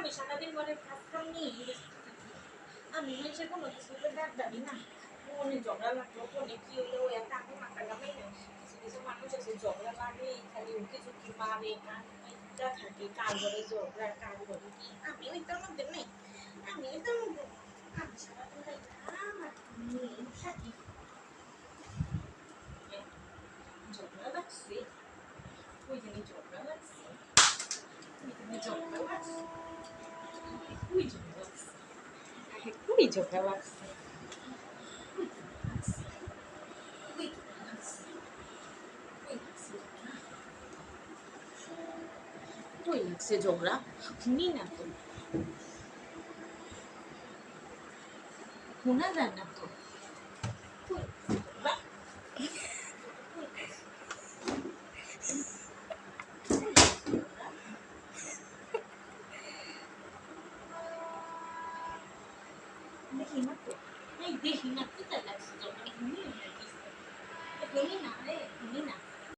আমি সারাদিন ঘরে কাজ কাম নিয়ে আমি এসে কোনো কিছুতে ডাক দাবি না মনে ঝগড়া লাগলো মনে কি হলো একটা আমি মাথা ঘামাই না কিছু কিছু মানুষ আছে ঝগড়া লাগে খালি উঠে চুকি মারে যা থাকে কার ঘরে ঝগড়া কার ঘরে কি আমি ওইটার মধ্যে নেই আমি ওইটার মধ্যে আমি সারাদিন আমার নিয়ে থাকি ঝগড়া লাগছে ওই জন্য ঝগড়া লাগছে ওই জন্য ঝগড়া লাগছে ওই ঝগড়া লাগছে ওই ঝগড়া লাগছে ওই লাগছে ঝগড়া শুনি না তো শোনা যায় না তো দেখি না তো এই দেখি না তো তাই লাগছে ঝগড়া শুনি